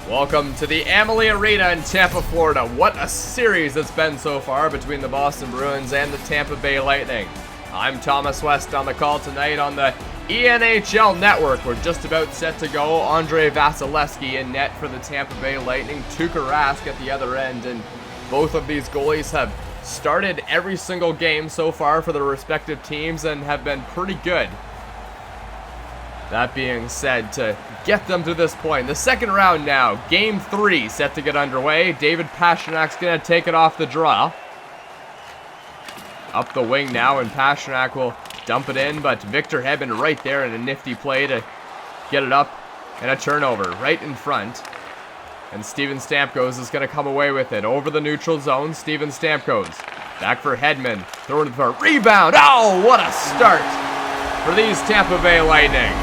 Welcome to the Amalie Arena in Tampa, Florida. What a series it's been so far between the Boston Bruins and the Tampa Bay Lightning. I'm Thomas West on the call tonight on the ENHL Network. We're just about set to go. Andrei Vasilevskiy in net for the Tampa Bay Lightning. Tuukka Rask at the other end, and both of these goalies have started every single game so far for their respective teams and have been pretty good. That being said, to get them to this point, the second round now, Game 3 set to get underway. David Pastrnak's going to take it off the draw. Up the wing now, and Pastrnak will dump it in, but Victor Hedman right there in a nifty play to get it up, and a turnover right in front. And Steven Stamkos is going to come away with it over the neutral zone. Steven Stamkos back for Hedman, throwing it for a rebound. Oh, what a start for these Tampa Bay Lightning.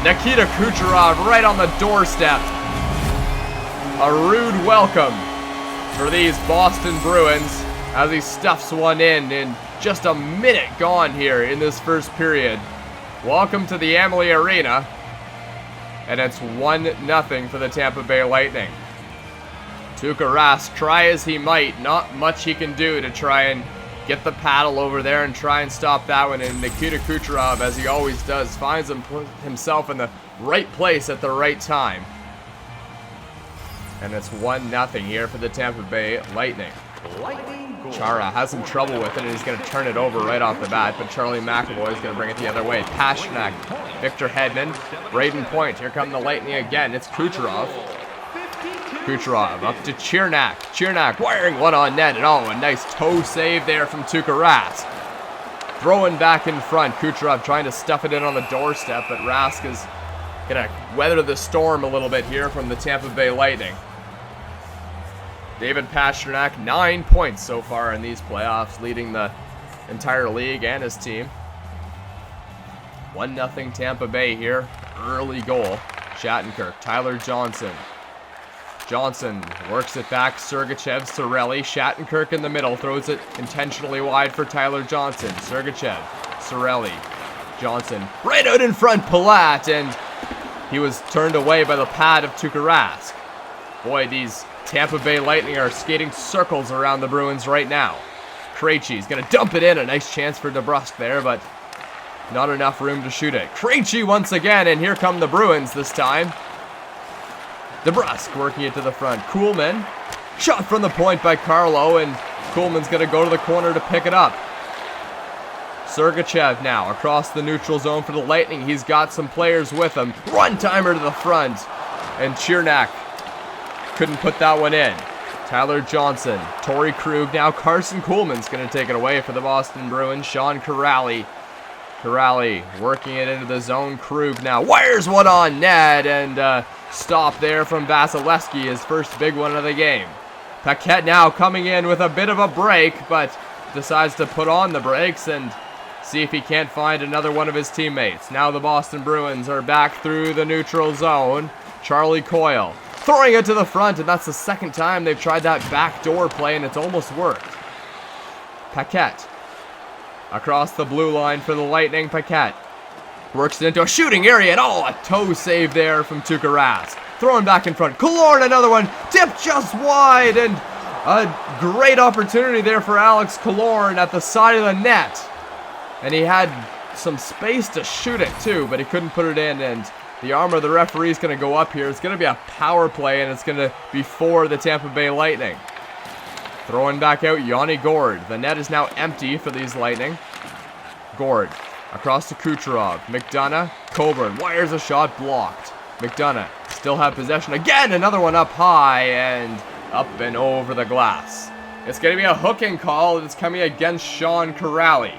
Nikita Kucherov right on the doorstep. A rude welcome for these Boston Bruins as he stuffs one in just a minute gone here in this first period. Welcome to the Amalie Arena. And it's 1-0 for the Tampa Bay Lightning. Tuukka Rask, try as he might, not much he can do to try and get the paddle over there and try and stop that one. And Nikita Kucherov, as he always does, finds himself in the right place at the right time. And it's 1-0 here for the Tampa Bay Lightning. Chara has some trouble with it, and he's going to turn it over right off the bat, but Charlie McAvoy is going to bring it the other way. Pastrnak, Victor Hedman, Braden Point. Here come the Lightning again. It's Kucherov. Kucherov up to Cernak. Cernak wiring one on net, and oh, a nice toe save there from Tuukka Rask. Throwing back in front. Kucherov trying to stuff it in on the doorstep, but Rask is going to weather the storm a little bit here from the Tampa Bay Lightning. David Pastrnak, 9 points so far in these playoffs, leading the entire league and his team. 1-0 Tampa Bay here. Early goal. Shattenkirk, Tyler Johnson. Johnson works it back. Sergachev, Cirelli. Shattenkirk in the middle. Throws it intentionally wide for Tyler Johnson. Sergachev, Cirelli. Johnson right out in front. Palat. And he was turned away by the pad of Tuukka Rask. Boy, these Tampa Bay Lightning are skating circles around the Bruins right now. Krejci's going to dump it in. A nice chance for DeBrusk there, but not enough room to shoot it. Krejci once again, and here come the Bruins this time. DeBrusk working it to the front. Kuhlman, shot from the point by Carlo, and Kuhlman's going to go to the corner to pick it up. Sergachev now across the neutral zone for the Lightning. He's got some players with him. Run-timer to the front, and Cernak couldn't put that one in. Tyler Johnson, Torrey Krug, now Carson Kuhlman's going to take it away for the Boston Bruins. Sean Corrali working it into the zone. Krug now wires one on net, and stop there from Vasilevskiy, his first big one of the game. Paquette now coming in with a bit of a break, but decides to put on the brakes and see if he can't find another one of his teammates. Now the Boston Bruins are back through the neutral zone. Charlie Coyle throwing it to the front, and that's the second time they've tried that backdoor play, and it's almost worked. Paquette across the blue line for the Lightning. Paquette works it into a shooting area, and oh, a toe save there from Tuukka Rask. Throwing back in front. Killorn, another one. Tipped just wide, and a great opportunity there for Alex Killorn at the side of the net. And he had some space to shoot it too, but he couldn't put it in, and the arm of the referee is going to go up here. It's going to be a power play, and it's going to be for the Tampa Bay Lightning. Throwing back out Yanni Gourde. The net is now empty for these Lightning. Gourde across to Kucherov. McDonough. Coburn wires a shot, blocked. McDonough still have possession again. Another one up high and up and over the glass. It's going to be a hooking call. It's coming against Sean Corrali.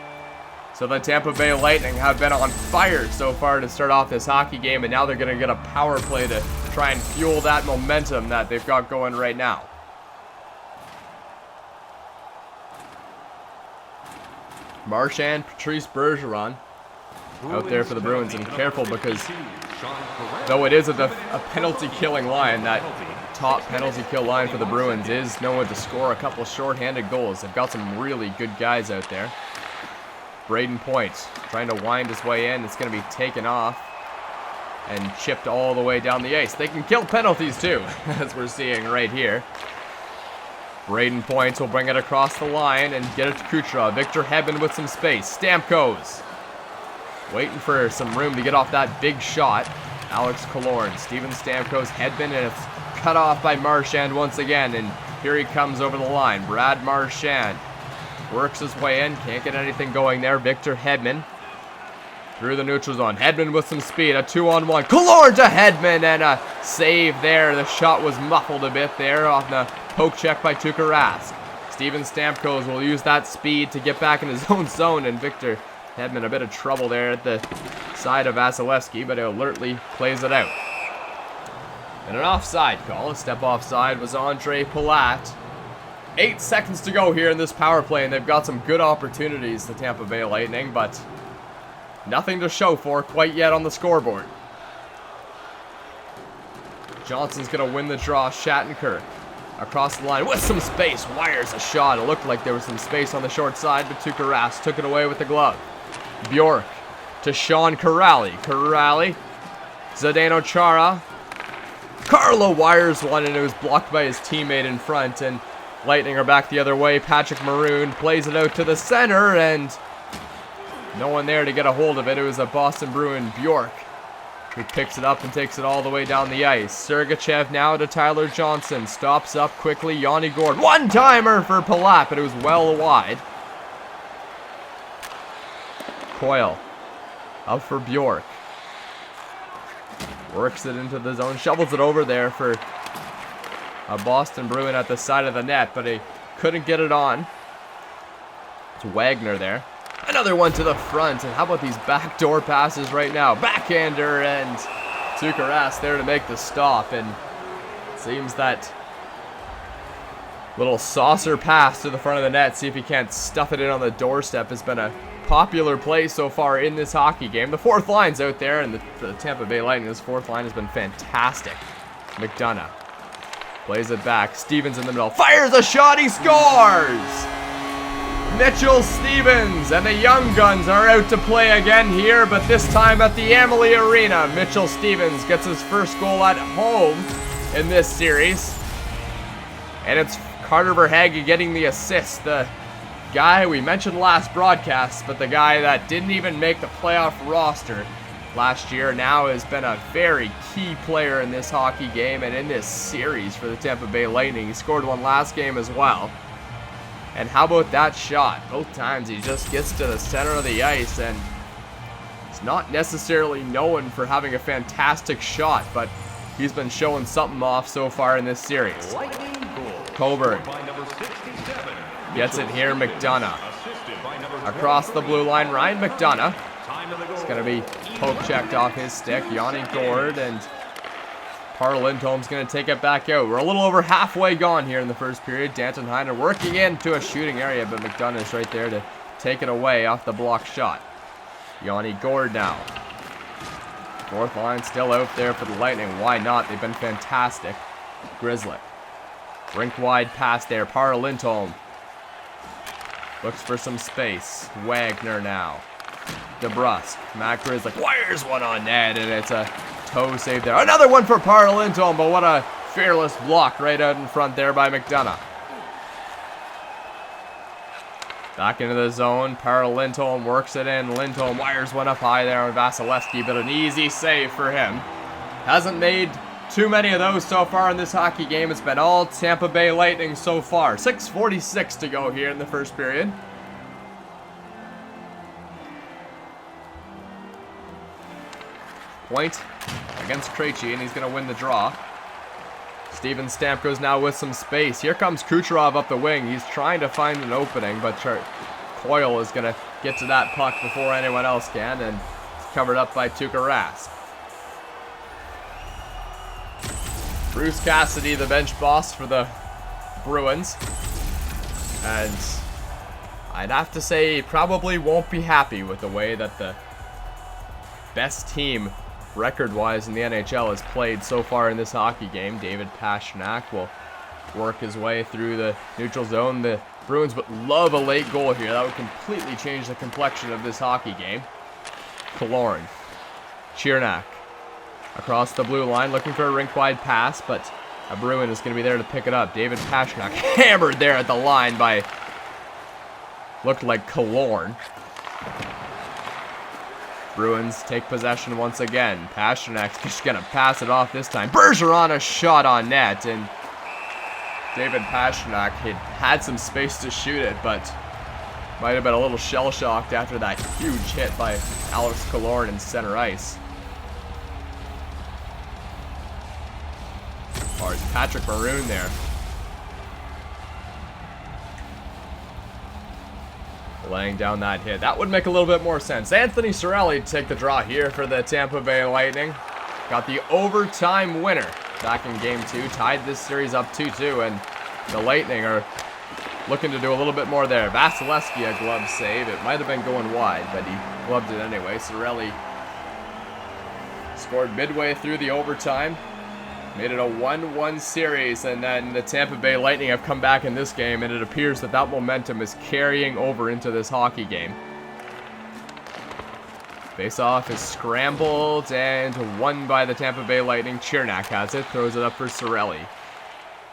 So the Tampa Bay Lightning have been on fire so far to start off this hockey game, and now they're going to get a power play to try and fuel that momentum that they've got going right now. Marchand, Patrice Bergeron out there for the Bruins, and careful because though it is a penalty-killing line, that top penalty kill line for the Bruins is known to score a couple short-handed goals. They've got some really good guys out there. Braden Point trying to wind his way in. It's going to be taken off. and chipped all the way down the ice. They can kill penalties too, as we're seeing right here. Braden Points will bring it across the line and get it to Kucherov. Victor Hedman with some space. Stamkos waiting for some room to get off that big shot. Alex Killorn, Steven Stamkos, Hedman, and it's cut off by Marchand once again. And here he comes over the line. Brad Marchand works his way in. Can't get anything going there. Victor Hedman through the neutral zone. Hedman with some speed. A 2-on-1. Killorn to Hedman and a save there. The shot was muffled a bit there off the poke check by Tuukka Rask. Steven Stamkos will use that speed to get back in his own zone, and Victor Hedman a bit of trouble there at the side of Vasilevsky, but he alertly plays it out. And an offside call. A step offside was Andre Palat. 8 seconds to go here in this power play, and they've got some good opportunities, the Tampa Bay Lightning, but nothing to show for quite yet on the scoreboard. Johnson's going to win the draw. Shattenkirk across the line with some space. Wires a shot. It looked like there was some space on the short side, but Tuukka Rask took it away with the glove. Bjork to Sean Kuraly. Kuraly. Zdeno Chara. Carlo wires one, and it was blocked by his teammate in front, and Lightning are back the other way. Patrick Maroon plays it out to the center, and no one there to get a hold of it. It was a Boston Bruin, Bjork, who picks it up and takes it all the way down the ice. Sergachev now to Tyler Johnson. Stops up quickly. Yanni Gourde. One-timer for Palat, but it was well wide. Coyle up for Bjork. Works it into the zone. Shovels it over there for a Boston Bruin at the side of the net, but he couldn't get it on. It's Wagner there. Another one to the front, and how about these backdoor passes right now? Backhander, and Tuukka Rask there to make the stop, and it seems that little saucer pass to the front of the net, see if he can't stuff it in on the doorstep, has been a popular play so far in this hockey game. The fourth line's out there, and the Tampa Bay Lightning, this fourth line has been fantastic. McDonough plays it back. Stevens in the middle. Fires a shot. He scores! Mitchell Stevens and the Young Guns are out to play again here, but this time at the Amalie Arena. Mitchell Stevens gets his first goal at home in this series. And it's Carter Verhaeghe getting the assist. The guy we mentioned last broadcast, but the guy that didn't even make the playoff roster last year now has been a very key player in this hockey game and in this series for the Tampa Bay Lightning. He scored one last game as well. And how about that shot? Both times he just gets to the center of the ice, and he's not necessarily known for having a fantastic shot, but he's been showing something off so far in this series. Coburn gets it here. McDonough across the blue line. Ryan McDonough is going to be poke checked off his stick. Yanni Gourde, and Carl Lindholm's going to take it back out. We're a little over halfway gone here in the first period. Danton Heiner working into a shooting area, but McDonough is right there to take it away off the block shot. Yanni Gourde now. Fourth line still out there for the Lightning. Why not? They've been fantastic. Grizzly. Rink wide pass there. Parla Lindholm looks for some space. Wagner now. DeBrusk. Matt Grizzly wires one on net, and it's a toe save there. Another one for Parla Lindholm, but what a fearless block right out in front there by McDonough. Back into the zone. Parla Lindholm works it in. Lindholm wires one up high there on Vasilevsky, but an easy save for him. Hasn't made too many of those so far in this hockey game. It's been all Tampa Bay Lightning so far. 6:46 to go here in the first period. Point against Krejci, and he's going to win the draw. Steven Stamkos now with some space. Here comes Kucherov up the wing. He's trying to find an opening, but Coyle is going to get to that puck before anyone else can, and it's covered up by Tuukka Rask. Bruce Cassidy, the bench boss for the Bruins. And I'd have to say he probably won't be happy with the way that the best team record-wise in the NHL has played so far in this hockey game. David Pastrnak will work his way through the neutral zone. The Bruins would love a late goal here. That would completely change the complexion of this hockey game. Killorn. Chirnak. Across the blue line, looking for a rink-wide pass, but a Bruin is going to be there to pick it up. David Pasternak hammered there at the line by, looked like Killorn. Bruins take possession once again. Pasternak's just going to pass it off this time. Bergeron a shot on net, and David Pasternak had some space to shoot it, but might have been a little shell-shocked after that huge hit by Alex Killorn in center ice. Or is Patrick Maroon there? Laying down that hit. That would make a little bit more sense. Anthony Cirelli take the draw here for the Tampa Bay Lightning. Got the overtime winner back in Game 2. Tied this series up 2-2, and the Lightning are looking to do a little bit more there. Vasilevsky, a glove save. It might have been going wide, but he gloved it anyway. Cirelli scored midway through the overtime. Made it a 1-1 series, and then the Tampa Bay Lightning have come back in this game, and it appears that that momentum is carrying over into this hockey game. Face-off is scrambled and won by the Tampa Bay Lightning. Chernak has it, throws it up for Cirelli.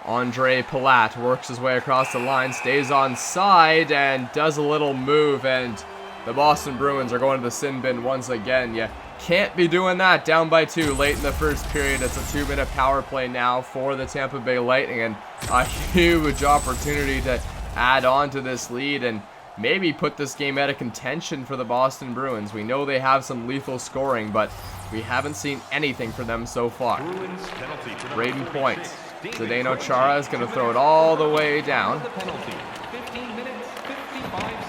Andre Palat works his way across the line, stays on side, and does a little move, and the Boston Bruins are going to the sin bin once again. You can't be doing that down by 2 late in the first period. It's a 2-minute power play now for the Tampa Bay Lightning, and a huge opportunity to add on to this lead and maybe put this game out of contention for the Boston Bruins. We know they have some lethal scoring, but we haven't seen anything for them so far. Brayden Point. Zdeno Chara is going to throw it all the way down.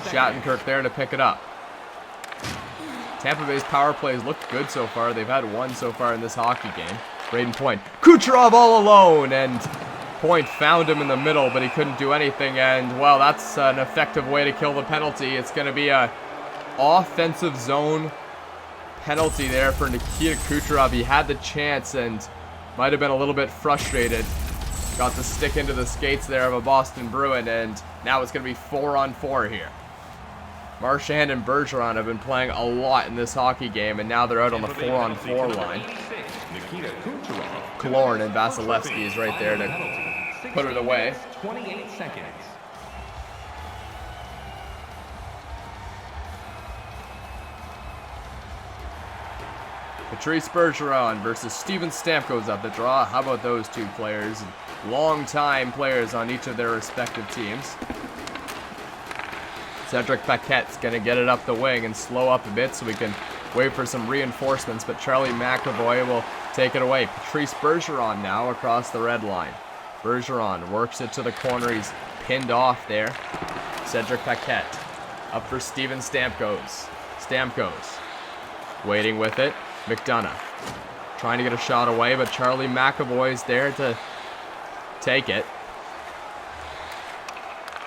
Shattenkirk there to pick it up. Tampa Bay's power plays looked good so far. They've had one so far in this hockey game. Brayden Point. Kucherov all alone, and Point found him in the middle, but he couldn't do anything, and, well, that's an effective way to kill the penalty. It's going to be a offensive zone penalty there for Nikita Kucherov. He had the chance and might have been a little bit frustrated. Got the stick into the skates there of a Boston Bruin, and now it's going to be 4-on-4 here. Marchand and Bergeron have been playing a lot in this hockey game, and now they're out on the 4-on-4 line. Killorn and Vasilevsky is right there to put it away. 28 seconds. Patrice Bergeron versus Steven Stamkos at the draw. How about those two players? Long-time players on each of their respective teams. Cedric Paquette's going to get it up the wing and slow up a bit so we can wait for some reinforcements, but Charlie McAvoy will take it away. Patrice Bergeron now across the red line. Bergeron works it to the corner. He's pinned off there. Cedric Paquette up for Steven Stamkos. Stamkos waiting with it. McDonough trying to get a shot away, but Charlie McAvoy's there to take it.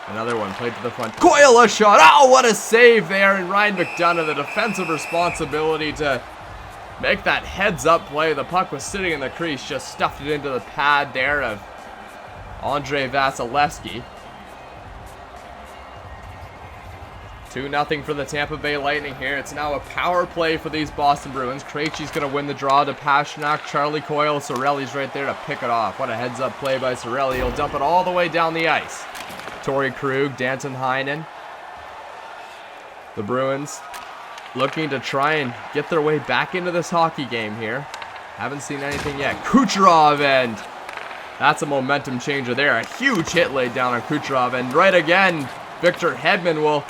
Another one played to the front. Coyle a shot. Oh, what a save there. And Ryan McDonough, the defensive responsibility to make that heads-up play. The puck was sitting in the crease. Just stuffed it into the pad there of Andre Vasilevsky. 2-0 for the Tampa Bay Lightning here. It's now a power play for these Boston Bruins. Krejci's going to win the draw to Pasternak. Charlie Coyle. Cirelli's right there to pick it off. What a heads-up play by Cirelli. He'll dump it all the way down the ice. Torrey Krug, Danton Heinen. The Bruins looking to try and get their way back into this hockey game here. Haven't seen anything yet. Kucherov, and that's a momentum changer there. A huge hit laid down on Kucherov, and right again, Victor Hedman will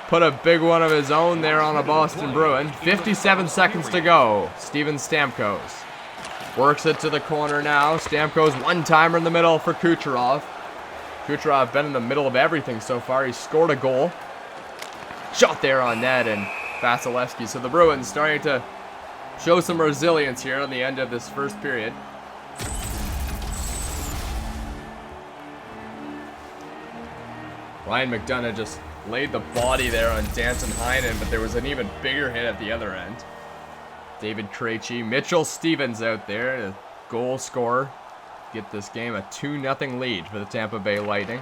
put a big one of his own there on a Boston Bruin. 57 seconds to go. Steven Stamkos works it to the corner now. Stamkos one-timer in the middle for Kucherov. Kucherov been in the middle of everything so far. He scored a goal. Shot there on net, and Vasilevsky. So the Bruins starting to show some resilience here on the end of this first period. Ryan McDonough just laid the body there on Danton Heinen, but there was an even bigger hit at the other end. David Krejci. Mitchell Stevens out there, the goal scorer. Get this game a 2-0 lead for the Tampa Bay Lightning.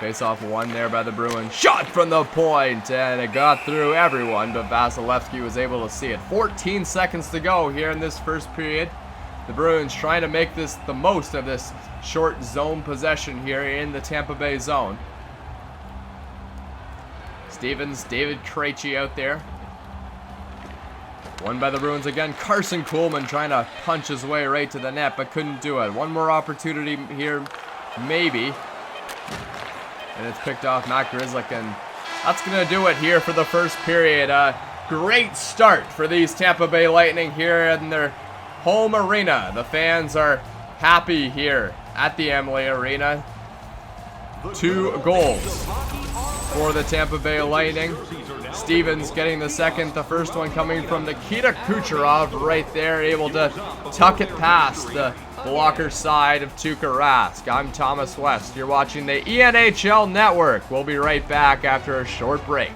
Face-off won there by the Bruins. Shot from the point, and it got through everyone, but Vasilevsky was able to see it. 14 seconds to go here in this first period. The Bruins trying to make this the most of this short zone possession here in the Tampa Bay zone. Stevens, David Krejci out there. Won by the Bruins again. Carson Kuhlman trying to punch his way right to the net, but couldn't do it. One more opportunity here, maybe. And it's picked off Matt Grzelcyk, and that's going to do it here for the first period. Great start for these Tampa Bay Lightning here in their home arena. The fans are happy here at the Amalie Arena. 2 goals for the Tampa Bay Lightning. Stevens getting the second, the first one coming from Nikita Kucherov right there, able to tuck it past the blocker side of Tuukka Rask. I'm Thomas West. You're watching the ENHL Network. We'll be right back after a short break.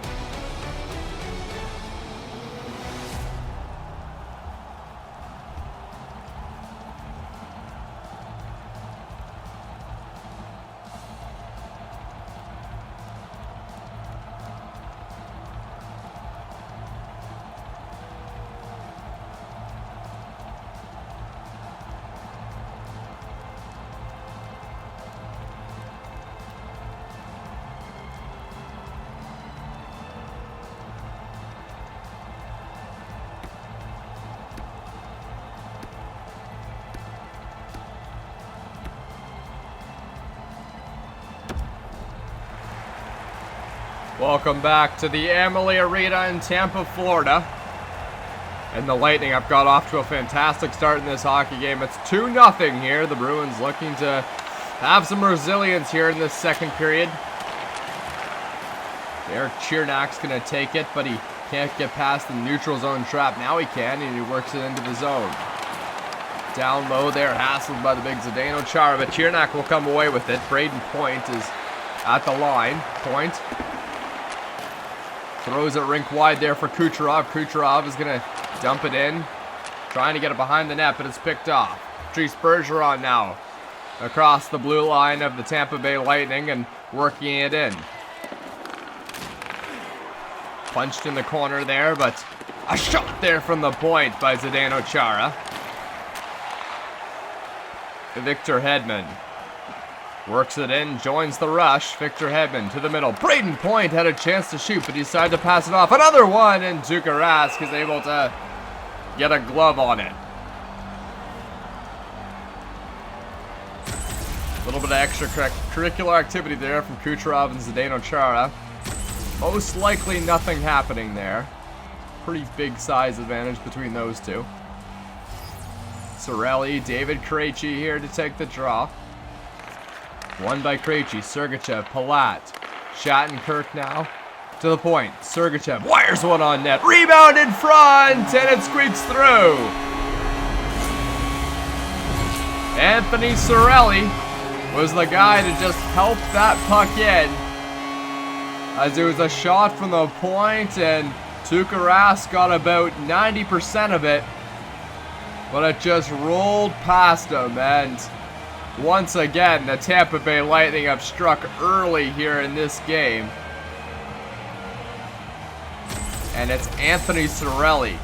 Welcome back to the Amalie Arena in Tampa, Florida. And the Lightning have got off to a fantastic start in this hockey game. It's 2-0 here. The Bruins looking to have some resilience here in this second period. Derek Chernak's going to take it, but he can't get past the neutral zone trap. Now he can, and he works it into the zone. Down low there, hassled by the big Zdeno Chara, but Chernak will come away with it. Braden Point is at the line. Point throws it rink wide there for Kucherov. Kucherov is going to dump it in. Trying to get it behind the net, but it's picked off. Patrice Bergeron now across the blue line of the Tampa Bay Lightning and working it in. Punched in the corner there, but a shot there from the point by Zdeno Chara. Victor Hedman works it in, joins the rush. Victor Hedman to the middle. Braden Point had a chance to shoot, but he decided to pass it off. Another one, and Tuukka Rask is able to get a glove on it. A little bit of extracurricular activity there from Kucherov and Zdeno Chara. Most likely nothing happening there. Pretty big size advantage between those two. Cirelli, David Krejci here to take the draw. Won by Krejci, Sergachev, Palat, Shattenkirk now to the point. Sergachev wires one on net, rebound in front, and it squeaks through. Anthony Cirelli was the guy to just help that puck in, as it was a shot from the point, and Tuukka Rask got about 90% of it, but it just rolled past him. And once again, the Tampa Bay Lightning have struck early here in this game. And it's Anthony Cirelli,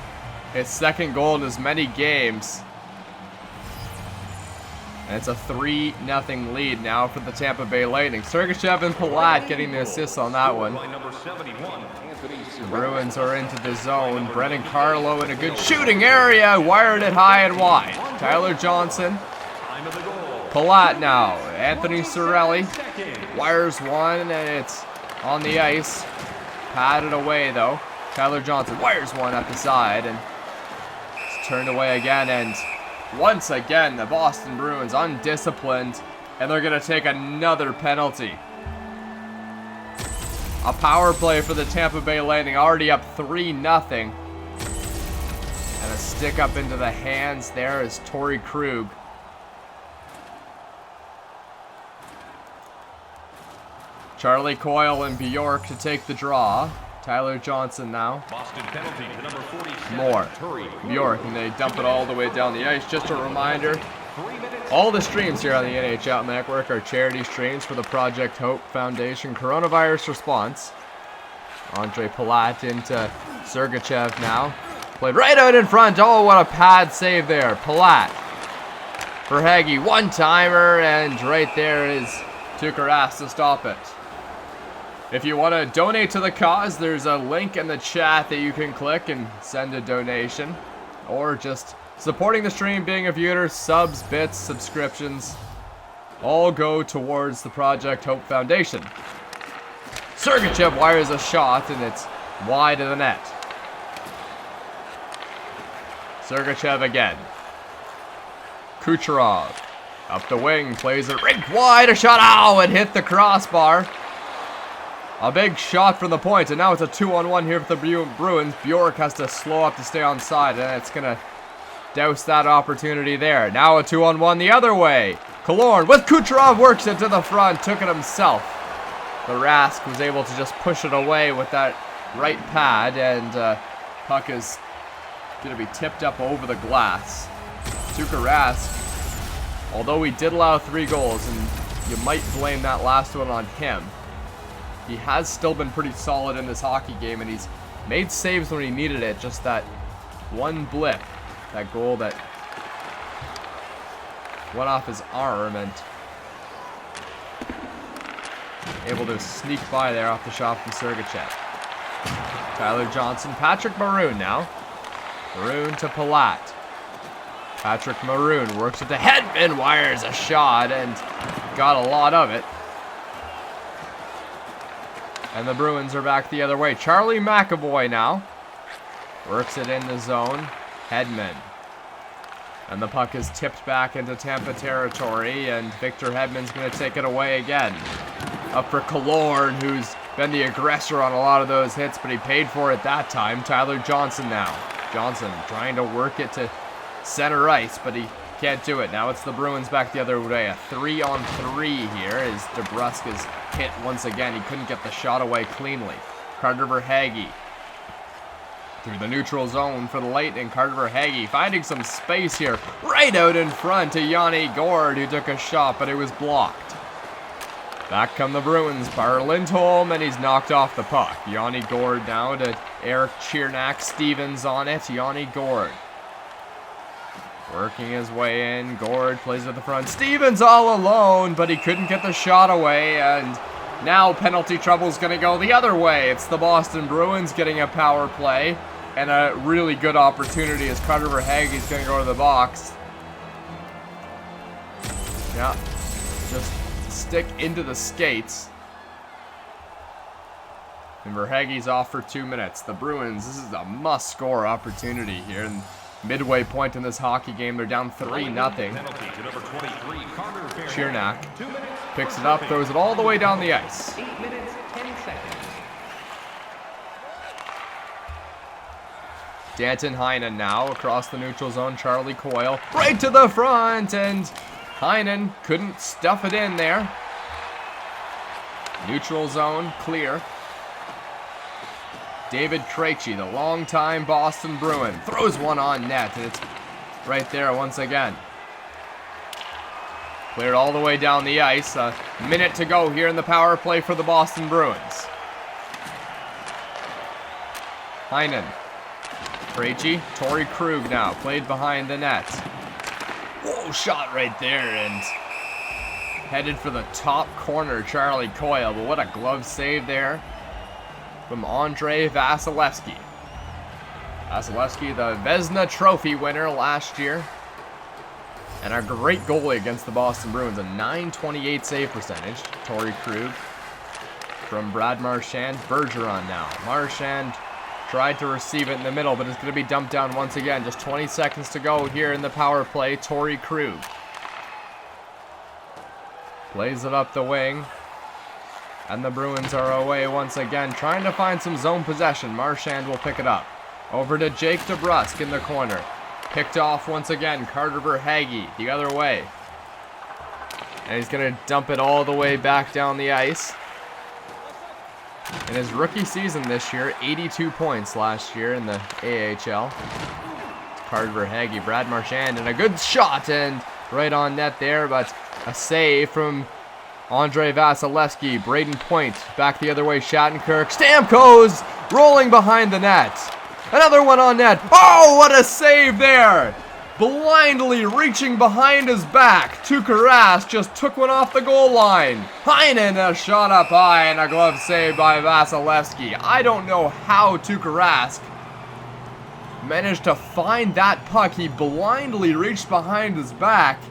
his second goal in as many games. And it's a 3-0 lead now for the Tampa Bay Lightning. Sergachev and Palat getting the assists on that one. The Bruins are into the zone. Brennan Carlo in a good shooting area. Wired it high and wide. Tyler Johnson. Palat now. Anthony Cirelli wires one, and it's on the ice. Padded away though. Tyler Johnson wires one at the side, and it's turned away again. And once again, the Boston Bruins undisciplined, and they're going to take another penalty. A power play for the Tampa Bay Lightning, already up 3-0. And a stick up into the hands there is Torrey Krug. Charlie Coyle and Bjork to take the draw. Tyler Johnson now. Boston penalty to number 47. More. Bjork, and they dump it all the way down the ice. Just a reminder, All the streams here on the NHL Network are charity streams for the Project Hope Foundation coronavirus response. Andre Palat into Sergachev now. Played right out in front. Oh, what a pad save there. Palat for Haggy. One-timer, and right there is Tuukka to stop it. If you want to donate to the cause, there's a link in the chat that you can click and send a donation. Or just supporting the stream, being a viewer, subs, bits, subscriptions, all go towards the Project Hope Foundation. Sergachev wires a shot, and it's wide of the net. Sergachev again. Kucherov up the wing, plays it right wide, a shot, ow, it hit the crossbar. A big shot from the point, and now it's a 2-on-1 here for the Bruins. Bjork has to slow up to stay on side, and it's going to douse that opportunity there. Now a 2-on-1 the other way. Killorn with Kucherov works it to the front, took it himself. The Rask was able to just push it away with that right pad, and puck is going to be tipped up over the glass. Tuukka Rask, although he did allow 3 goals, and you might blame that last one on him, he has still been pretty solid in this hockey game, and he's made saves when he needed it. Just that one blip, that goal that went off his arm, and able to sneak by there off the shot from Sergachev. Tyler Johnson, Patrick Maroon now. Maroon to Palat. Patrick Maroon works it to Hedman, wires a shot, and got a lot of it. And the Bruins are back the other way. Charlie McAvoy now. Works it in the zone. Hedman. And the puck is tipped back into Tampa territory, and Victor Hedman's going to take it away again. Up for Killorn, who's been the aggressor on a lot of those hits, but he paid for it that time. Tyler Johnson now. Johnson trying to work it to center ice, but he can't do it. Now it's the Bruins back the other way. A 3-on-3 here as DeBrusk is hit once again. He couldn't get the shot away cleanly. Carter Verhaeghe through the neutral zone for the Lightning. Carter Verhaeghe finding some space here right out in front to Yanni Gourde, who took a shot, but it was blocked. Back come the Bruins. Bar Lindholm, and he's knocked off the puck. Yanni Gourde now to Eric Chirnak. Stevens on it. Yanni Gourde working his way in. Gourde plays at the front. Stevens all alone, but he couldn't get the shot away, and now penalty trouble's going to go the other way. It's the Boston Bruins getting a power play, and a really good opportunity as Carter Verhaeghe's going to go to the box. Yeah, just stick into the skates. And Verhaeghe's off for 2 minutes. The Bruins, this is a must-score opportunity here. And midway point in this hockey game, they're down 3-0. Chirnak picks it up, throws it all the way down the ice. 8 minutes, 10 seconds. Danton Heinen now across the neutral zone. Charlie Coyle right to the front, and Heinen couldn't stuff it in there. Neutral zone clear. David Krejci, the longtime Boston Bruin, throws one on net, and it's right there once again. Cleared all the way down the ice. A minute to go here in the power play for the Boston Bruins. Heinen. Krejci. Torrey Krug now, played behind the net. Whoa, shot right there, and headed for the top corner, Charlie Coyle, but what a glove save there from Andre Vasilevsky. Vasilevsky, the Vezina Trophy winner last year, and a great goalie against the Boston Bruins, a .928 save percentage. Torrey Krug from Brad Marchand. Bergeron now. Marchand tried to receive it in the middle, but it's going to be dumped down once again. Just 20 seconds to go here in the power play. Torrey Krug plays it up the wing. And the Bruins are away once again, trying to find some zone possession. Marchand will pick it up. Over to Jake DeBrusk in the corner. Picked off once again. Carter Verhaeghe the other way. And he's going to dump it all the way back down the ice. In his rookie season this year, 82 points last year in the AHL. Carter Verhaeghe, Brad Marchand, and a good shot, and right on net there, but a save from Andrei Vasilevsky. Braden Point back the other way. Shattenkirk. Stamkos rolling behind the net. Another one on net. Oh, what a save there! Blindly reaching behind his back. Tuukka Rask just took one off the goal line. Heinen a shot up high and a glove save by Vasilevsky. I don't know how Tuukka Rask managed to find that puck. He blindly reached behind his back.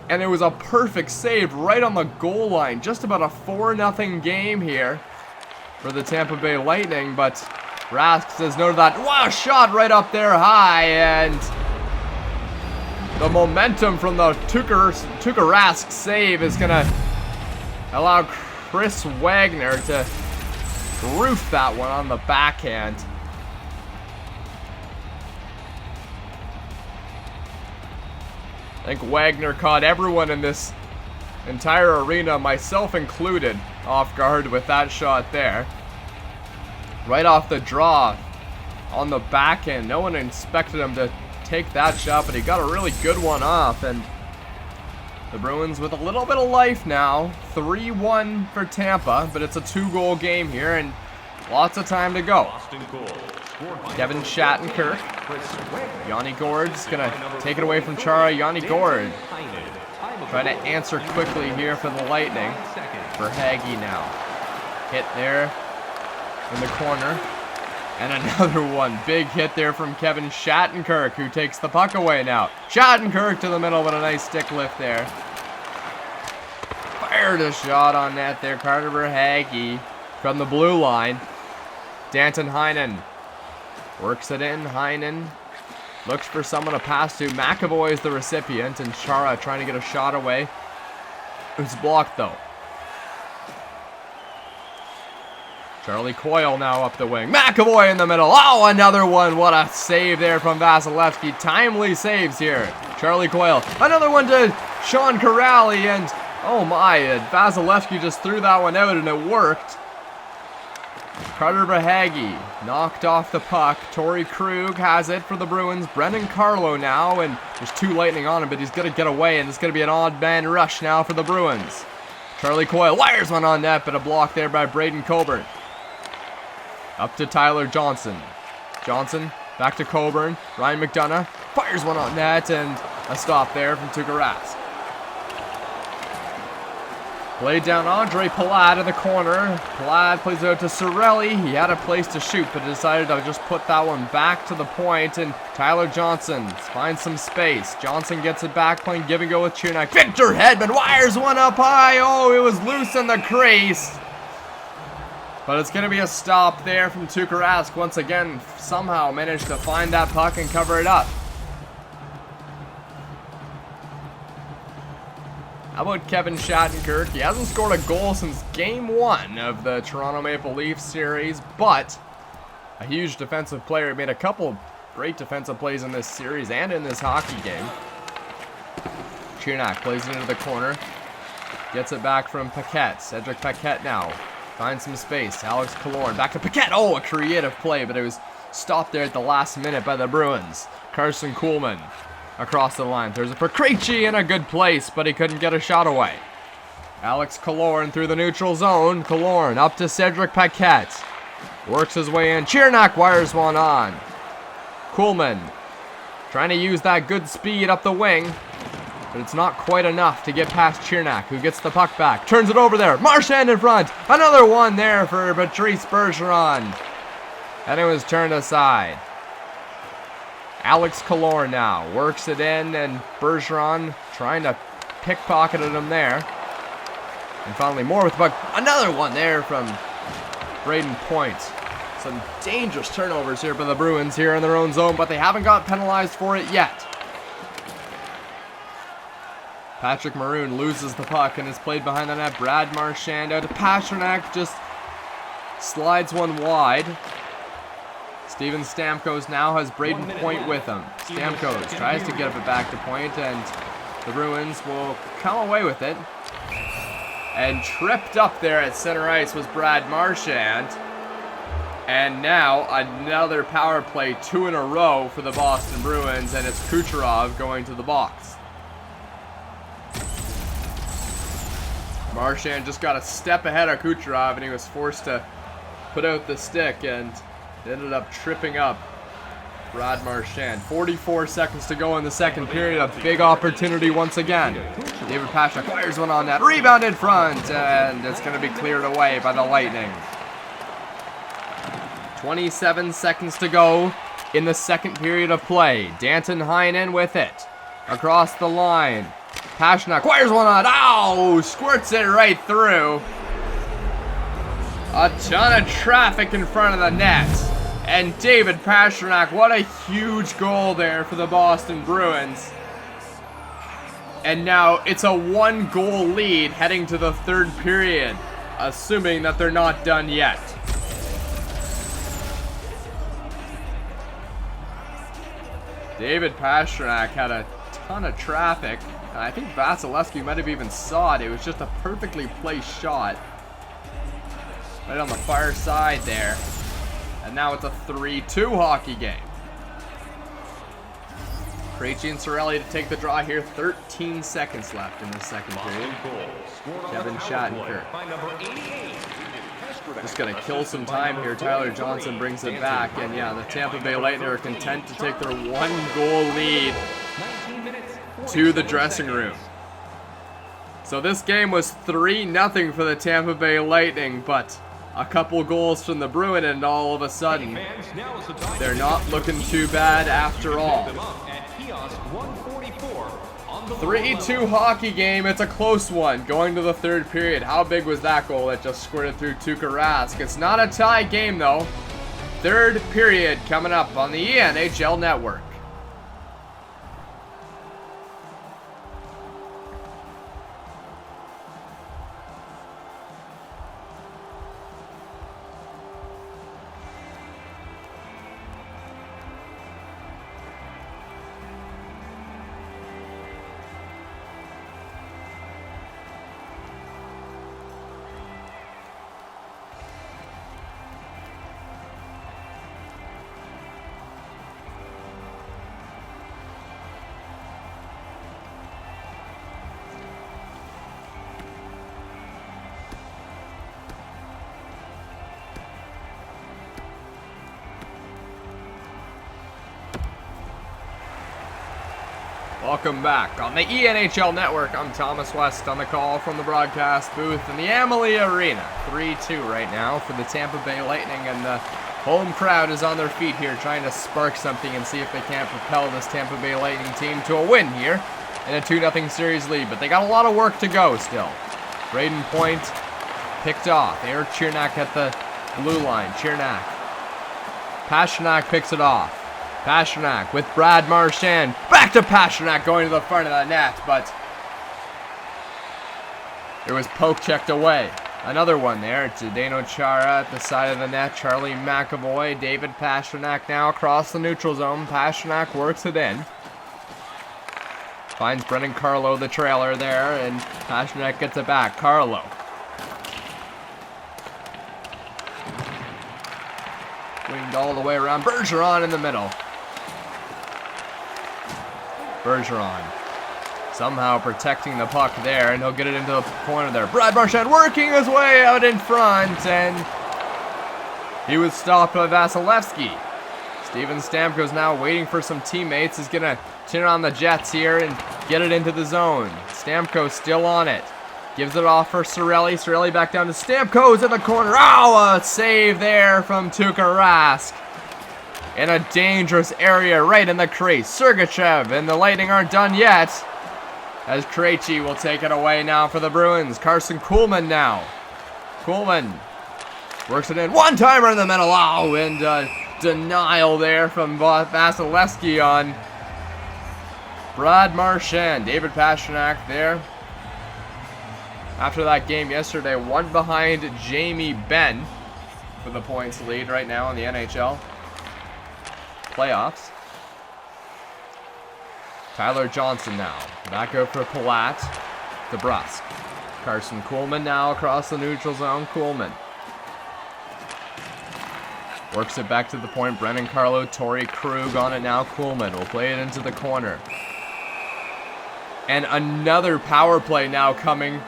And it was a perfect save right on the goal line. Just about a 4-0 game here for the Tampa Bay Lightning, but Rask says no to that. Wow, shot right up there high, and the momentum from the Tuukka Rask save is going to allow Chris Wagner to roof that one on the backhand. I think Wagner caught everyone in this entire arena, myself included, off guard with that shot there. Right off the draw on the backhand. No one expected him to take that shot, but he got a really good one off. And the Bruins with a little bit of life now. 3-1 for Tampa, but it's a 2-goal game here and lots of time to go. Kevin Shattenkirk. Yanni Gord's going to take it away from Chara. Yanni Gord trying to answer quickly here for the Lightning. Verhaeghe now. Hit there in the corner. And another one. Big hit there from Kevin Shattenkirk, who takes the puck away now. Shattenkirk to the middle with a nice stick lift there. Fired a shot on net there. Carter Verhaeghe from the blue line. Danton Heinen works it in. Heinen looks for someone to pass to. McAvoy is the recipient, and Chara trying to get a shot away. It's blocked though. Charlie Coyle now up the wing. McAvoy in the middle. Oh, another one. What a save there from Vasilevsky. Timely saves here. Charlie Coyle. Another one to Sean Corrali, and oh my, Vasilevsky just threw that one out and it worked. Carter Verhaeghe knocked off the puck. Torrey Krug has it for the Bruins. Brendan Carlo now, and there's 2 Lightning on him, but he's going to get away, and it's going to be an odd man rush now for the Bruins. Charlie Coyle wires one on net, but a block there by Braden Coburn. Up to Tyler Johnson. Johnson back to Coburn. Ryan McDonough fires one on net, and a stop there from Tuukka Rask. Played down Andre Palat in the corner. Palat plays it out to Cirelli. He had a place to shoot, but decided to just put that one back to the point. And Tyler Johnson finds some space. Johnson gets it back, playing give and go with Chernak. Victor Hedman wires one up high. Oh, it was loose in the crease. But it's going to be a stop there from Tuukka Rask. Once again, somehow managed to find that puck and cover it up. How about Kevin Shattenkirk? He hasn't scored a goal since Game 1 of the Toronto Maple Leafs series, but a huge defensive player. He made a couple great defensive plays in this series and in this hockey game. Chernak plays it into the corner. Gets it back from Paquette. Cedric Paquette now finds some space. Alex Killorn back to Paquette. Oh, a creative play, but it was stopped there at the last minute by the Bruins. Carson Kuhlman across the line. There's a for Krejci in a good place, but he couldn't get a shot away. Alex Killorn through the neutral zone. Killorn up to Cedric Paquette. Works his way in. Chernak wires one on. Kuhlman trying to use that good speed up the wing, but it's not quite enough to get past Chernak, who gets the puck back. Turns it over there. Marchand in front. Another one there for Patrice Bergeron. And it was turned aside. Alex Killorn now works it in, and Bergeron trying to pickpocket him there. And finally more with the puck. Another one there from Braden Point. Some dangerous turnovers here for the Bruins here in their own zone, but they haven't got penalized for it yet. Patrick Maroon loses the puck and is played behind the net. Brad Marchand out to Pastrnak, just slides one wide. Steven Stamkos now has Braden Point with him. Stamkos tries to get it back to Point, and the Bruins will come away with it. And tripped up there at center ice was Brad Marchand. And now another power play, 2 in a row for the Boston Bruins, and it's Kucherov going to the box. Marchand just got a step ahead of Kucherov, and he was forced to put out the stick and ended up tripping up Brad Marchand. 44 seconds to go in the second period. A big opportunity once again. David Pastrnak fires one on that. Rebound in front, and it's going to be cleared away by the Lightning. 27 seconds to go in the second period of play. Danton Heinen with it. Across the line. Pastrnak fires one on. Ow! Squirts it right through. A ton of traffic in front of the net. And David Pastrnak, what a huge goal there for the Boston Bruins. And now it's a 1-goal lead heading to the third period, assuming that they're not done yet. David Pastrnak had a ton of traffic. And I think Vasilevsky might have even saw it. It was just a perfectly placed shot. Right on the far side there. And now it's a 3-2 hockey game. Krejci and Cirelli to take the draw here. 13 seconds left in the second period. Kevin Shattenkirk. Just going to kill some time here. Tyler Johnson brings it back. And yeah, the Tampa Bay Lightning are content to take their 1-goal lead to the dressing room. So this game was 3-0 for the Tampa Bay Lightning, but a couple goals from the Bruin, and all of a sudden, they're not looking too bad after all. 3-2 hockey game. It's a close one going to the third period. How big was that goal that just squirted through Tuukka Rask? It's not a tie game, though. Third period coming up on the NHL Network. Welcome back on the ENHL Network. I'm Thomas West on the call from the broadcast booth in the Amalie Arena. 3-2 right now for the Tampa Bay Lightning, and the home crowd is on their feet here trying to spark something and see if they can't propel this Tampa Bay Lightning team to a win here in a 2-0 series lead. But they got a lot of work to go still. Braden Point picked off. Eric Chernak at the blue line. Chernak. Pastrnak picks it off. Pastrnak with Brad Marchand. Back to Pastrnak going to the front of the net, but it was poke checked away. Another one there. Zdeno Chara at the side of the net. Charlie McAvoy. David Pastrnak now across the neutral zone. Pastrnak works it in. Finds Brendan Carlo, the trailer there, and Pastrnak gets it back. Carlo. Winged all the way around. Bergeron in the middle. Bergeron somehow protecting the puck there, and he'll get it into the corner there. Brad Marchand working his way out in front, and he was stopped by Vasilevsky. Steven Stamkos now waiting for some teammates. He's going to turn on the Jets here and get it into the zone. Stamkos still on it. Gives it off for Cirelli. Cirelli back down to Stamkos in the corner. Oh, a save there from Tuukka Rask. In a dangerous area right in the crease. Sergachev and the Lightning aren't done yet, as Krejci will take it away now for the Bruins. Carson Kuhlman now. Kuhlman works it in. One-timer in the middle. Oh, and denial there from Vasilevsky on Brad Marchand. David Pastrnak there. After that game yesterday, one behind Jamie Benn for the points lead right now in the NHL playoffs. Tyler Johnson now. Back out for Palat. DeBrusk. Carson Kuhlman now across the neutral zone. Kuhlman. Works it back to the point. Brennan Carlo, Torrey Krug on it now. Kuhlman will play it into the corner. And another power play now coming.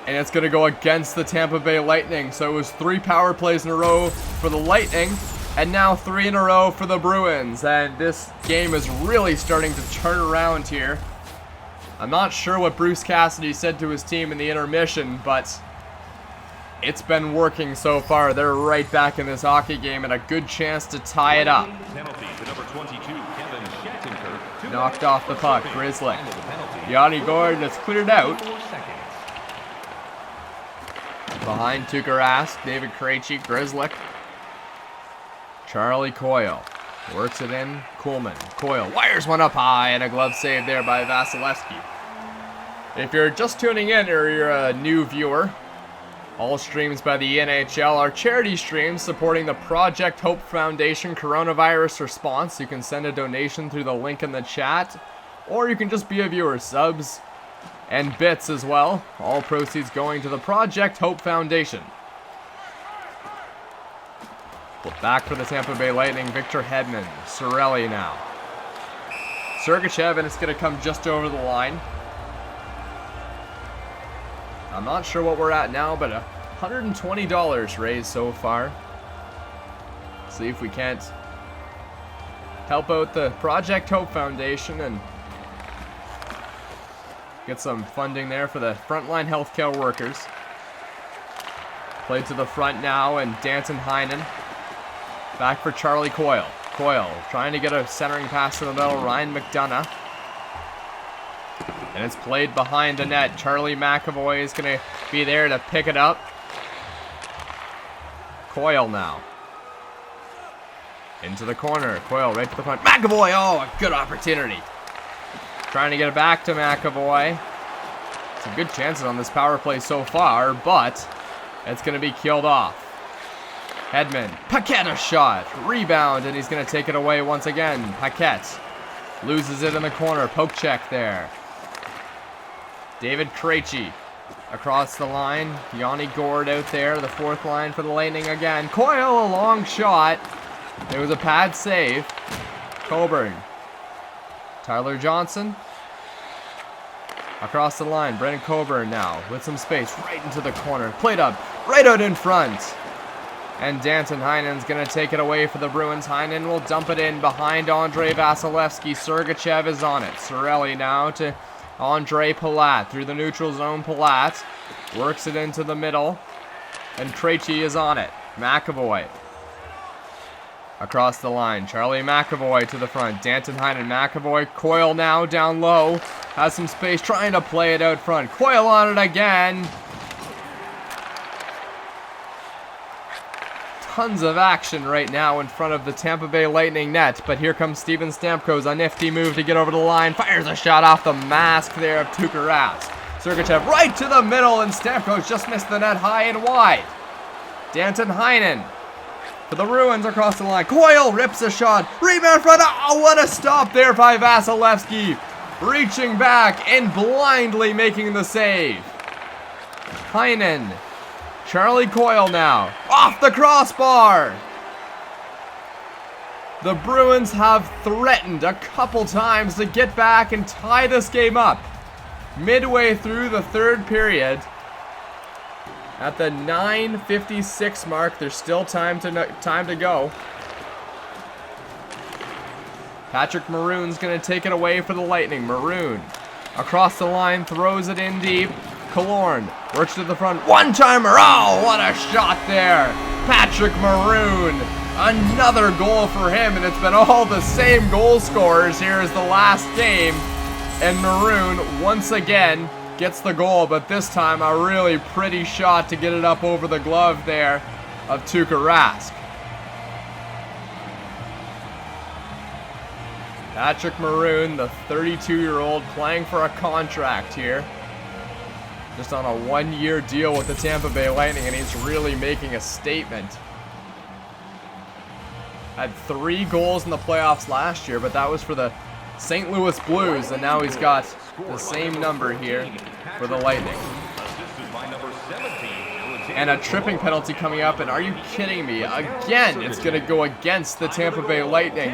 And it's going to go against the Tampa Bay Lightning. So it was 3 power plays in a row for the Lightning. And now 3 in a row for the Bruins. And this game is really starting to turn around here. I'm not sure what Bruce Cassidy said to his team in the intermission, but it's been working so far. They're right back in this hockey game and a good chance to tie it up. Knocked off the puck. Grizzly. Yanni Gordon is cleared out. Behind Tuukka Rask, David Krejci, Grizzly. Charlie Coyle works it in. Kuhlman. Coyle wires one up high and a glove save there by Vasilevsky. If you're just tuning in or you're a new viewer, all streams by the NHL are charity streams supporting the Project Hope Foundation coronavirus response. You can send a donation through the link in the chat, or you can just be a viewer. Subs and bits as well. All proceeds going to the Project Hope Foundation. Back for the Tampa Bay Lightning, Victor Hedman. Cirelli now. Sergachev, and it's going to come just over the line. I'm not sure what we're at now, but $120 raised so far. See if we can't help out the Project Hope Foundation and get some funding there for the frontline healthcare workers. Played to the front now, and Danton Heinen. Back for Charlie Coyle. Coyle trying to get a centering pass to the middle. Ryan McDonough. And it's played behind the net. Charlie McAvoy is going to be there to pick it up. Coyle now. Into the corner. Coyle right to the front. McAvoy! Oh, a good opportunity. Trying to get it back to McAvoy. Some good chances on this power play so far, but it's going to be killed off. Hedman. Paquette a shot. Rebound, and he's going to take it away once again. Paquette loses it in the corner. Poke check there. David Krejci across the line. Yanni Gord out there. The fourth line for the Lightning again. Coyle, a long shot. It was a pad save. Coburn. Tyler Johnson. Across the line. Brendan Coburn now with some space right into the corner. Played up right out in front. And Danton Heinen's going to take it away for the Bruins. Heinen will dump it in behind Andrei Vasilevsky. Sergachev is on it. Cirelli now to Andre Palat. Through the neutral zone, Palat works it into the middle. And Krejci is on it. McAvoy. Across the line. Charlie McAvoy to the front. Danton Heinen. McAvoy. Coyle now down low. Has some space trying to play it out front. Coyle on it again. Tons of action right now in front of the Tampa Bay Lightning net, but here comes Steven Stamkos, a nifty move to get over the line, fires a shot off the mask there of Tuukka Rask. Sergachev right to the middle, and Stamkos just missed the net high and wide. Danton Heinen for the Bruins across the line. Coyle rips a shot, rebound front. Oh, what a stop there by Vasilevsky, reaching back and blindly making the save. Heinen. Charlie Coyle now, off the crossbar. The Bruins have threatened a couple times to get back and tie this game up. Midway through the third period, at the 9:56 mark, there's still time to go. Patrick Maroon's going to take it away for the Lightning. Maroon across the line, throws it in deep. Killorn works to the front. One-timer. Oh, what a shot there. Patrick Maroon. Another goal for him, and it's been all the same goal scorers here as the last game. And Maroon, once again, gets the goal, but this time a really pretty shot to get it up over the glove there of Tuukka Rask. Patrick Maroon, the 32-year-old, playing for a contract here. Just on a one-year deal with the Tampa Bay Lightning, and he's really making a statement. Had 3 goals in the playoffs last year, but that was for the St. Louis Blues, and now he's got the same number here for the Lightning. And a tripping penalty coming up, and are you kidding me? Again, it's going to go against the Tampa Bay Lightning.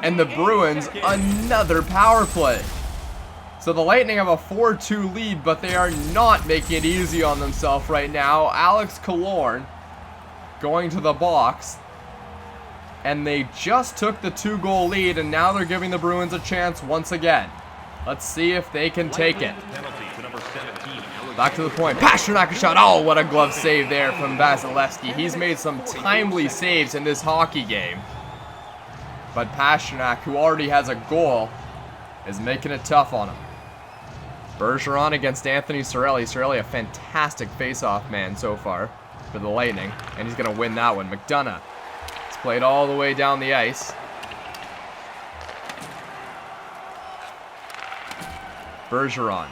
And the Bruins, another power play. So the Lightning have a 4-2 lead, but they are not making it easy on themselves right now. Alex Killorn going to the box. And they just took the 2-goal lead, and now they're giving the Bruins a chance once again. Let's see if they can take it. Back to the point. Pastrnak shot. Oh, what a glove save there from Vasilevsky. He's made some timely saves in this hockey game. But Pastrnak, who already has a goal, is making it tough on him. Bergeron against Anthony Cirelli. Cirelli, a fantastic face-off man so far for the Lightning. And he's going to win that one. McDonough. It's played all the way down the ice. Bergeron.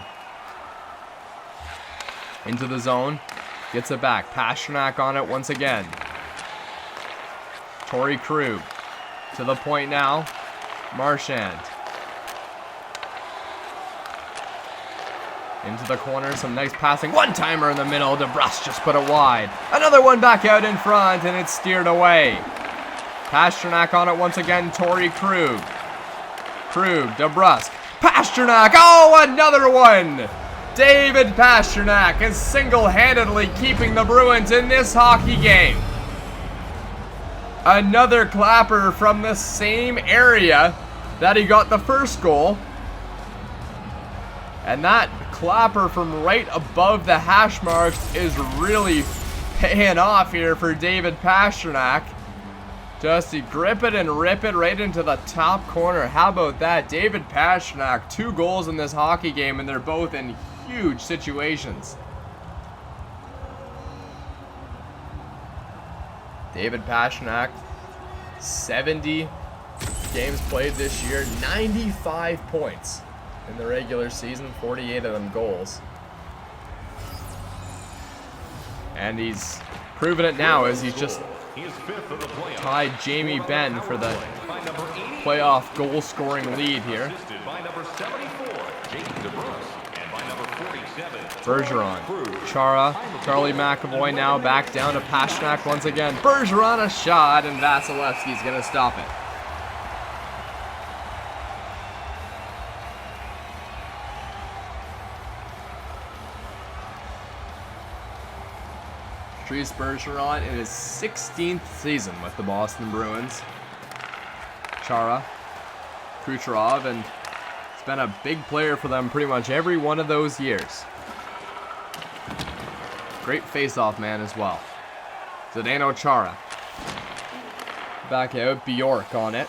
Into the zone. Gets it back. Pastrnak on it once again. Torrey Krug. To the point now. Marchand. Into the corner. Some nice passing. One-timer in the middle. DeBrusk just put it wide. Another one back out in front, and it's steered away. Pastrnak on it once again. Torrey Krug. Krug. DeBrusk. Pastrnak. Oh, another one. David Pastrnak is single-handedly keeping the Bruins in this hockey game. Another clapper from the same area that he got the first goal. And that clapper from right above the hash marks is really paying off here for David Pastrnak. Just to grip it and rip it right into the top corner. How about that? David Pastrnak, 2 goals in this hockey game, and they're both in huge situations. David Pastrnak, 70 games played this year, 95 points in the regular season, 48 of them goals. And he's proven it now as he's just tied Jamie Benn for the playoff goal-scoring lead here. Bergeron, Chara, Charlie McAvoy now back down to Pastrnak once again. Bergeron a shot, and Vasilevsky's going to stop it. Patrice Bergeron in his 16th season with the Boston Bruins. Chara, Kucherov, and he's been a big player for them pretty much every one of those years. Great face-off man as well. Zdeno Chara. Back out, Bjork on it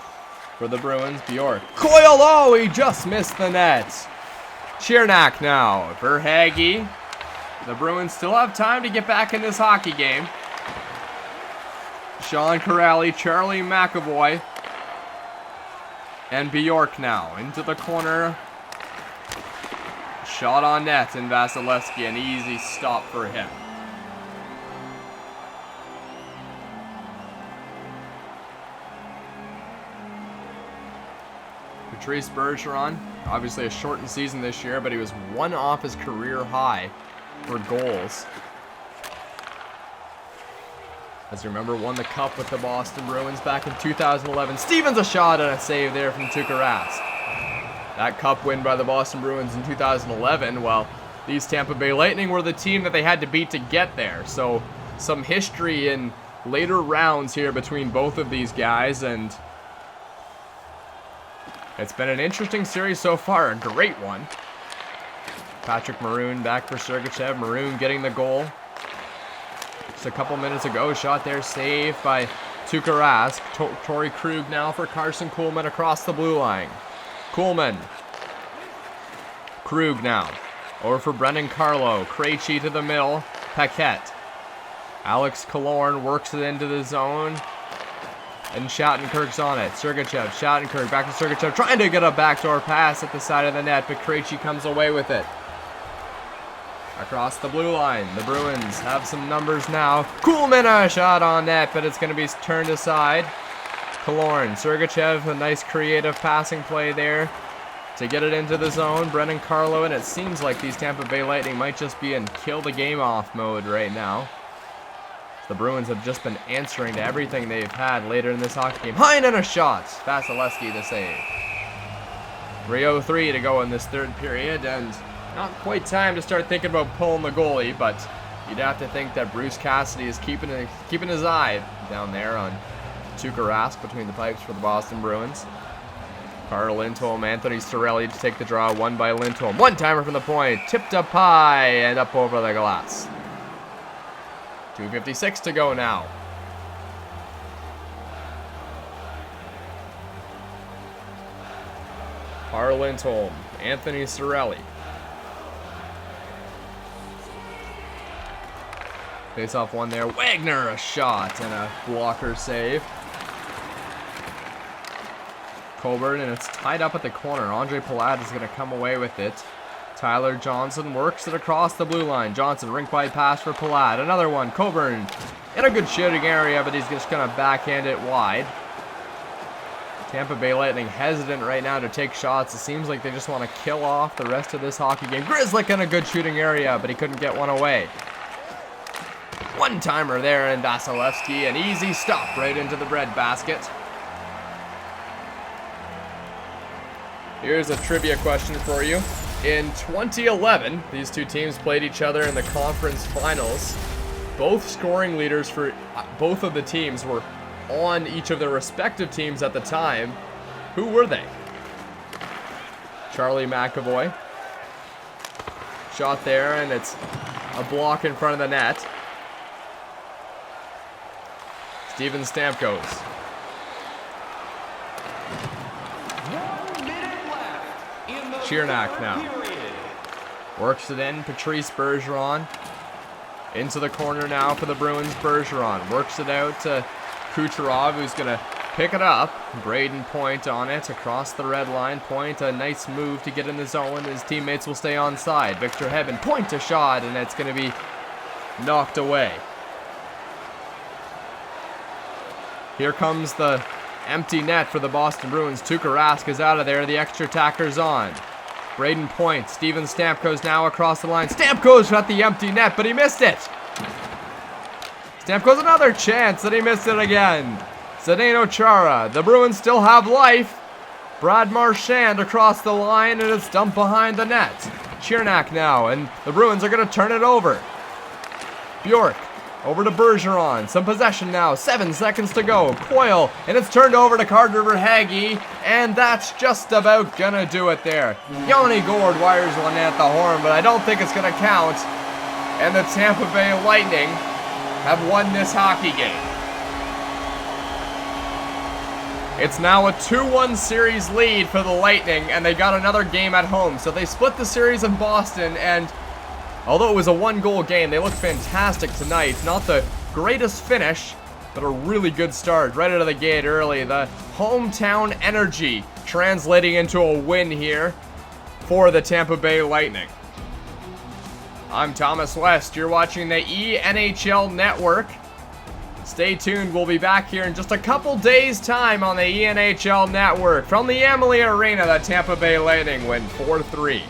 for the Bruins. Bjork. Coyle, oh, he just missed the net. Chirnak now for Hagee. The Bruins still have time to get back in this hockey game. Sean Corrali, Charlie McAvoy, and Bjork now into the corner. Shot on net, and Vasilevsky, an easy stop for him. Patrice Bergeron, obviously a shortened season this year, but he was 1 off his career high for goals. As you remember, won the cup with the Boston Bruins back in 2011. Stevens a shot and a save there from Tuukka Rask. That cup win by the Boston Bruins in 2011, well, these Tampa Bay Lightning were the team that they had to beat to get there. So some history in later rounds here between both of these guys, and it's been an interesting series so far, a great one. Patrick Maroon back for Sergachev. Maroon getting the goal. Just a couple minutes ago, shot there, saved by Tuukka Rask. Torrey Krug now for Carson Kuhlman across the blue line. Kuhlman. Krug now. Over for Brendan Carlo. Krejci to the middle. Paquette. Alex Killorn works it into the zone. And Shattenkirk's on it. Sergachev, Shattenkirk, back to Sergachev, trying to get a backdoor pass at the side of the net, but Krejci comes away with it. Across the blue line, the Bruins have some numbers now. Kuhlman a shot on net, but it's going to be turned aside. Killorn, Sergachev, a nice creative passing play there. to get it into the zone. Brendan Carlo, and it seems like these Tampa Bay Lightning might just be in kill the game off mode right now. The Bruins have just been answering to everything they've had later in this hockey game. Heinen a shot. Vasilevsky to save. 3:03 to go in this third period, and not quite time to start thinking about pulling the goalie, but you'd have to think that Bruce Cassidy is keeping his eye down there on Tuukka Rask between the pipes for the Boston Bruins. Carl Lindholm, Anthony Cirelli to take the draw, won by Lindholm. One-timer from the point, tipped up high and up over the glass. 2:56 to go now. Carl Lindholm, Anthony Cirelli. Face-off one there. Wagner, a shot and a blocker save. Coburn, and it's tied up at the corner. Andre Palat is going to come away with it. Tyler Johnson works it across the blue line. Johnson, rink-wide pass for Palat. Another one. Coburn in a good shooting area, but he's just going to backhand it wide. Tampa Bay Lightning hesitant right now to take shots. It seems like they just want to kill off the rest of this hockey game. Grzelcyk in a good shooting area, but he couldn't get one away. One-timer there, and Vasilevsky, an easy stop right into the breadbasket. Here's a trivia question for you. In 2011, these two teams played each other in the conference finals. Both scoring leaders for both of the teams were on each of their respective teams at the time. Who were they? Charlie McAvoy. Shot there, and it's a block in front of the net. Steven Stamkos. Chirnak now. Works it in. Patrice Bergeron. Into the corner now for the Bruins. Bergeron works it out to Kucherov, who's going to pick it up. Braden Point on it across the red line. Point, a nice move to get in the zone. His teammates will stay on side. Victor Hedman, Point a shot, and it's going to be knocked away. Here comes the empty net for the Boston Bruins. Tuukka Rask is out of there. The extra attacker's on. Braden Point. Steven Stamkos now across the line. Stamkos at the empty net, but he missed it. Stamkos another chance, and he missed it again. Zdeno Chara. The Bruins still have life. Brad Marchand across the line, and it's dumped behind the net. Chirnak now, and the Bruins are going to turn it over. Bjork. Over to Bergeron. Some possession now. 7 seconds to go. Coyle. And it's turned over to Carter Verhaeghe. And that's just about going to do it there. Yanni Gourde wires one at the horn, but I don't think it's going to count. And the Tampa Bay Lightning have won this hockey game. It's now a 2-1 series lead for the Lightning, and they got another game at home. So they split the series in Boston, and although it was a one-goal game, they looked fantastic tonight. Not the greatest finish, but a really good start right out of the gate early. The hometown energy translating into a win here for the Tampa Bay Lightning. I'm Thomas West. You're watching the ENHL Network. Stay tuned. We'll be back here in just a couple days' time on the ENHL Network. From the Amalie Arena, the Tampa Bay Lightning win 4-3.